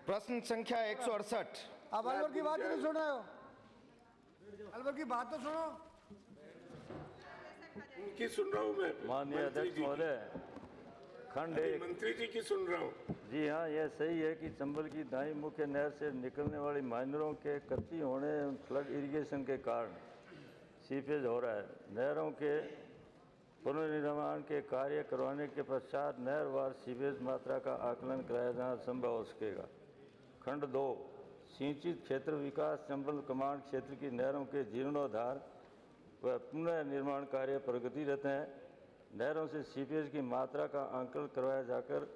प्रश्न संख्या 168। आप अलवर की बात नहीं सुन रहे हो? अलवर की बात तो सुनो। उनकी सुन रहा हूँ मैं। माननीय अध्यक्ष महोदय, खंड एक। मंत्री जी की सुन रहा हूँ। जी हाँ, यह सही है कि चंबल की दाई मुख्य नहर से निकलने वाली माइनरों के कच्ची होने फ्लड इरिगेशन के कारण सीपेज हो रहा है। नहरों के पुनर्निर्माण के कार्य करवाने के पश्चात नहरवार सीवेज मात्रा का आकलन कराया जाना संभव हो सकेगा। खंड 2, सिंचित क्षेत्र विकास चंबल कमांड क्षेत्र की नहरों के जीर्णोद्धार व पुनः निर्माण कार्य प्रगतिरत हैं। नहरों से सीपेज की मात्रा का आंकलन करवाया जाकर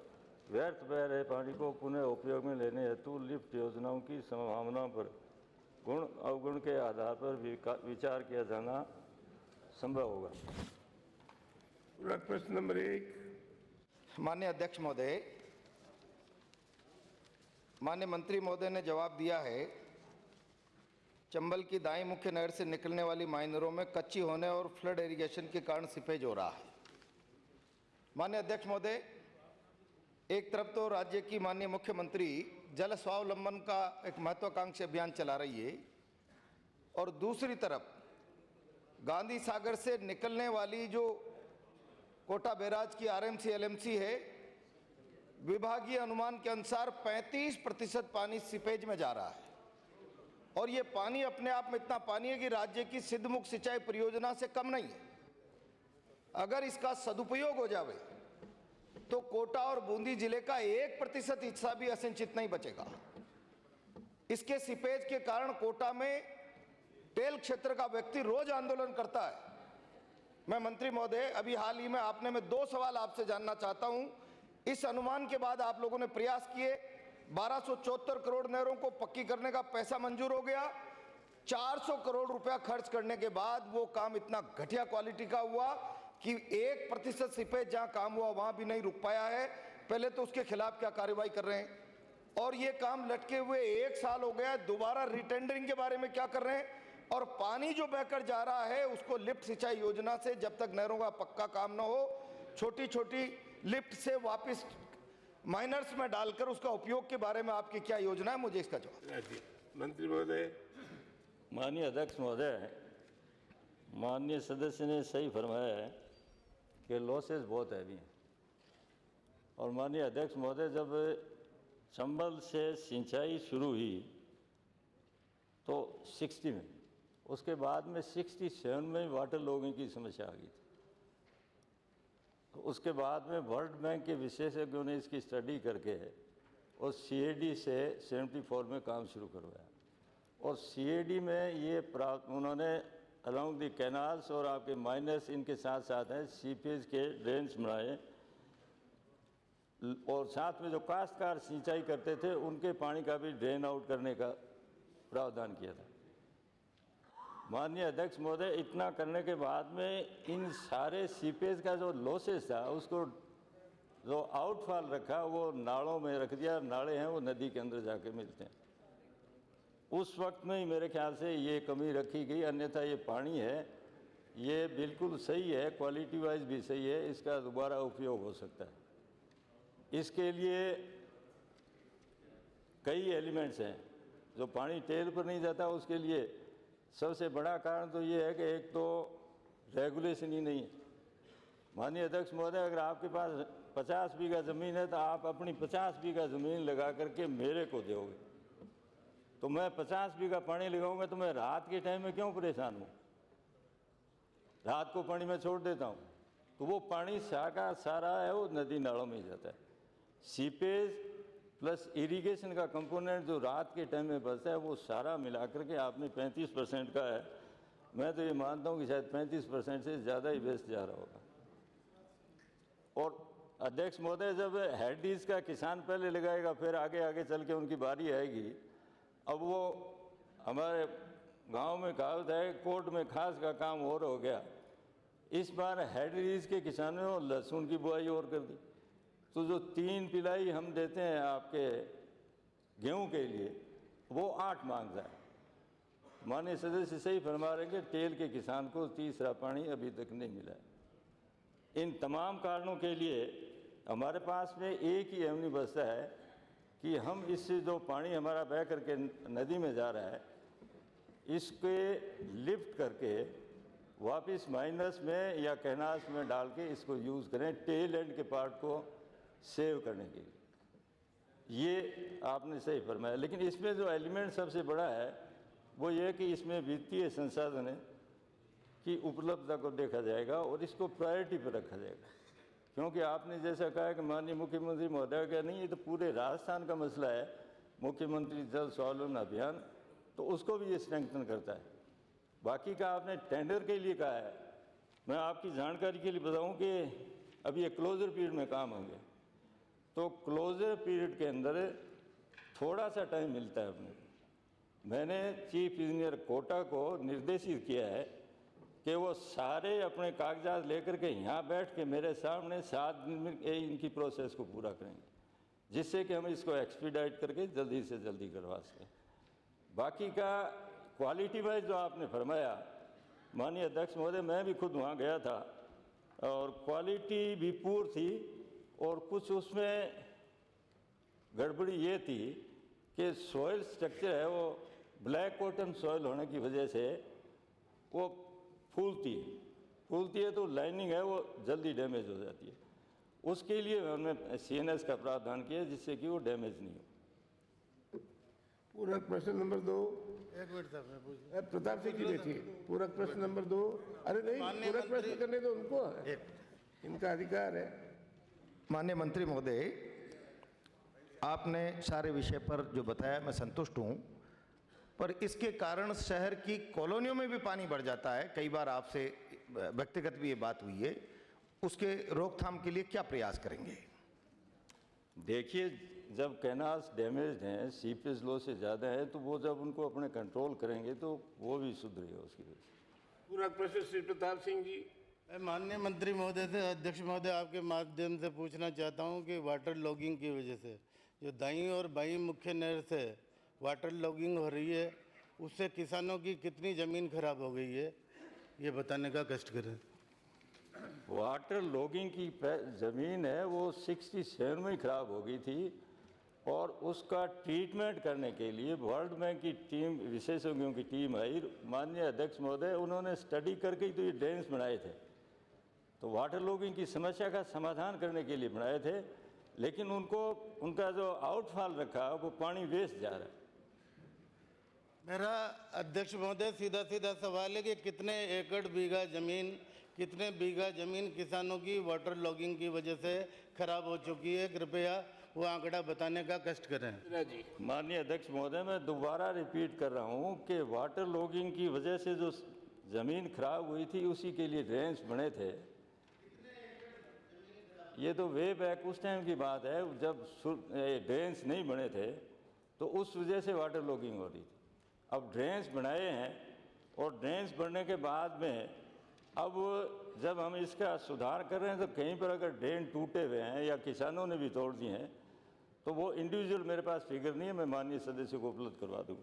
व्यर्थ बह रहे पानी को पुनः उपयोग में लेने हेतु लिफ्ट योजनाओं की संभावनाओं पर गुण अवगुण के आधार पर विचार किया जाना संभव होगा। प्रश्न नंबर 1। माननीय अध्यक्ष महोदय, माननीय मंत्री महोदय ने जवाब दिया है, चंबल की दाई मुख्य नहर से निकलने वाली माइनरों में कच्ची होने और फ्लड इरिगेशन के कारण सीपेज हो रहा है। माननीय अध्यक्ष महोदय, एक तरफ तो राज्य की माननीय मुख्यमंत्री जल स्वावलंबन का एक महत्वाकांक्षी अभियान चला रही है और दूसरी तरफ गांधी सागर से निकलने वाली जो कोटा बैराज की आरएमसी एलएमसी है, विभागीय अनुमान के अनुसार 35% पानी सीपेज में जा रहा है और ये पानी अपने आप में इतना पानी है कि राज्य की सिद्धमुख सिंचाई परियोजना से कम नहीं है। अगर इसका सदुपयोग हो जावे तो कोटा और बूंदी जिले का 1% हिस्सा भी असिंचित नहीं बचेगा। इसके सीपेज के कारण कोटा में टेल क्षेत्र का व्यक्ति रोज आंदोलन करता है। मैं मंत्री महोदय, अभी हाल ही में आपने, मैं 2 सवाल आपसे जानना चाहता हूं। इस अनुमान के बाद आप लोगों ने प्रयास किए, 1274 करोड़ नहरों को पक्की करने का पैसा मंजूर हो गया। 400 करोड़ रुपया खर्च करने के बाद वो काम इतना घटिया क्वालिटी का हुआ कि 1% सीपेज जहां काम हुआ वहां भी नहीं रुक पाया है। पहले तो उसके खिलाफ क्या कार्रवाई कर रहे हैं? और ये काम लटके हुए 1 साल हो गया, दोबारा रिटेंडरिंग के बारे में क्या कर रहे हैं? और पानी जो बहकर जा रहा है उसको लिफ्ट सिंचाई योजना से, जब तक नहरों का पक्का काम न हो, छोटी छोटी लिफ्ट से वापस माइनर्स में डालकर उसका उपयोग के बारे में आपकी क्या योजना है? मुझे इसका जवाब। मंत्री महोदय। माननीय अध्यक्ष महोदय, माननीय सदस्य ने सही फरमाया है कि लॉसेस बहुत हैवी हैं। और माननीय अध्यक्ष महोदय, जब चंबल से सिंचाई शुरू हुई तो 60 में, उसके बाद में 67 में वाटर लॉगिंग की समस्या आ गई थी। तो उसके बाद में वर्ल्ड बैंक के विशेषज्ञों ने इसकी स्टडी करके और CAD से 74 में काम शुरू करवाया और CAD में ये उन्होंने अलॉन्ग द कैनाल्स और आपके माइनस इनके साथ साथ हैं सीपेज के ड्रेन्स बनाए और साथ में जो काश्तकार सिंचाई करते थे उनके पानी का भी ड्रेन आउट करने का प्रावधान किया था। माननीय अध्यक्ष महोदय, इतना करने के बाद में इन सारे सीपेज का जो लॉसेस था उसको जो आउटफॉल रखा वो नालों में रख दिया। नाले हैं वो नदी के अंदर जाके मिलते हैं। उस वक्त में ही मेरे ख्याल से ये कमी रखी गई, अन्यथा ये पानी है, ये बिल्कुल सही है, क्वालिटी वाइज भी सही है, इसका दोबारा उपयोग हो सकता है। इसके लिए कई एलिमेंट्स हैं। जो पानी टेल पर नहीं जाता उसके लिए सबसे बड़ा कारण तो ये है कि एक तो रेगुलेशन ही नहीं है। माननीय अध्यक्ष महोदय, अगर आपके पास 50 बीघा ज़मीन है तो आप अपनी 50 बीघा ज़मीन लगा करके मेरे को दोगे, तो मैं 50 बीघा पानी लगाऊंगा तो मैं रात के टाइम में क्यों परेशान हूँ? रात को पानी मैं छोड़ देता हूँ तो वो पानी सारा है वो नदी नालों में ही जाता है। सीपेज प्लस इरिगेशन का कंपोनेंट जो रात के टाइम में बचता है वो सारा मिलाकर के आपने 35% का है। मैं तो ये मानता हूँ कि शायद 35% से ज़्यादा ही वेस्ट जा रहा होगा। और अध्यक्ष महोदय, जब हेडीज का किसान पहले लगाएगा फिर आगे आगे चल के उनकी बारी आएगी। अब वो हमारे गांव में कहावत है, कोर्ट में खास का काम और हो गया। इस बार हेडीज के किसानों ने लहसुन की बुआई और कर दी, तो जो 3 पिलाई हम देते हैं आपके गेहूं के लिए वो 8 मांगता है। माननीय सदस्य सही फरमा रहे हैं कि टेल के किसान को तीसरा पानी अभी तक नहीं मिला है। इन तमाम कारणों के लिए हमारे पास में एक ही एवनी बचता है कि हम इससे जो पानी हमारा बह करके नदी में जा रहा है, इसके लिफ्ट करके वापस माइनस में या कैनाल्स में डाल के इसको यूज़ करें टेल एंड के पार्ट को सेव करने के लिए। ये आपने सही फरमाया, लेकिन इसमें जो एलिमेंट सबसे बड़ा है वो ये है कि इसमें वित्तीय संसाधन की उपलब्धता को देखा जाएगा और इसको प्रायोरिटी पर रखा जाएगा। क्योंकि आपने जैसा कहा कि माननीय मुख्यमंत्री महोदय का नहीं, ये तो पूरे राजस्थान का मसला है, मुख्यमंत्री जल स्वावलंबन अभियान, तो उसको भी ये स्ट्रेंथन करता है। बाकी का आपने टेंडर के लिए कहा है, मैं आपकी जानकारी के लिए बताऊं कि अभी ये क्लोजर पीरियड में काम होंगे, तो क्लोजर पीरियड के अंदर थोड़ा सा टाइम मिलता है अपने। मैंने चीफ इंजीनियर कोटा को निर्देशित किया है कि वो सारे अपने कागजात लेकर के यहाँ बैठ के मेरे सामने 7 दिन में इनकी प्रोसेस को पूरा करेंगे, जिससे कि हम इसको एक्सपीडाइट करके जल्दी से जल्दी करवा सकें। बाकी का क्वालिटी वाइज जो आपने फरमाया माननीय अध्यक्ष महोदय, मैं भी खुद वहाँ गया था और क्वालिटी भी पूर थी और कुछ उसमें गड़बड़ी ये थी कि सॉइल स्ट्रक्चर है वो ब्लैक कॉटन सॉइल होने की वजह से वो फूलती है तो लाइनिंग है वो जल्दी डैमेज हो जाती है। उसके लिए हमने CNS का प्रावधान किया जिससे कि वो डैमेज नहीं हो। पूरक प्रश्न नंबर 2। एक मिनट सर, मैं पूछ प्रताप सिंह जी देखिए, पूरक प्रश्न नंबर 2। अरे नहीं, पूरक प्रश्न करने दो उनको, इनका अधिकार है। माननीय मंत्री महोदय, आपने सारे विषय पर जो बताया मैं संतुष्ट हूँ, पर इसके कारण शहर की कॉलोनियों में भी पानी बढ़ जाता है। कई बार आपसे व्यक्तिगत भी ये बात हुई है, उसके रोकथाम के लिए क्या प्रयास करेंगे? देखिए, जब कैनाल्स डैमेज हैं, सीपेज लो से ज़्यादा है, तो वो जब उनको अपने कंट्रोल करेंगे तो वो भी सुधरेगा उसकी वजह से। पूरक प्रश्न श्री प्रताप सिंह जी। मैं माननीय मंत्री महोदय से, अध्यक्ष महोदय, आपके माध्यम से पूछना चाहता हूं कि वाटर लॉगिंग की वजह से जो दाईं और बाईं मुख्य नहर से वाटर लॉगिंग हो रही है, उससे किसानों की कितनी ज़मीन खराब हो गई है, ये बताने का कष्ट करें। वाटर लॉगिंग की ज़मीन है वो 67 में ही खराब हो गई थी और उसका ट्रीटमेंट करने के लिए वर्ल्ड बैंक की टीम, विशेषज्ञों की टीम आई। माननीय अध्यक्ष महोदय, उन्होंने स्टडी करके ही तो ये ड्रेन्स बनाए थे, तो वाटर लॉगिंग की समस्या का समाधान करने के लिए बनाए थे, लेकिन उनका जो आउटफॉल रखा वो पानी वेस्ट जा रहा है। मेरा अध्यक्ष महोदय सीधा सवाल है कि कितने बीघा ज़मीन किसानों की वाटर लॉगिंग की वजह से खराब हो चुकी है, कृपया वो आंकड़ा बताने का कष्ट करें। माननीय अध्यक्ष महोदय, मैं दोबारा रिपीट कर रहा हूँ कि वाटर लॉगिंग की वजह से जो ज़मीन खराब हुई थी उसी के लिए ड्रेन्स बने थे। ये तो वे बैक उस टाइम की बात है जब ड्रेन्स नहीं बने थे, तो उस वजह से वाटर लॉगिंग हो रही थी। अब ड्रेन्स बनाए हैं और ड्रेन्स बनने के बाद में अब जब हम इसका सुधार कर रहे हैं तो कहीं पर अगर ड्रेन टूटे हुए हैं या किसानों ने भी तोड़ दिए हैं तो वो इंडिविजुअल मेरे पास फिगर नहीं है, मैं माननीय सदस्य को उपलब्ध करवा दूँगा।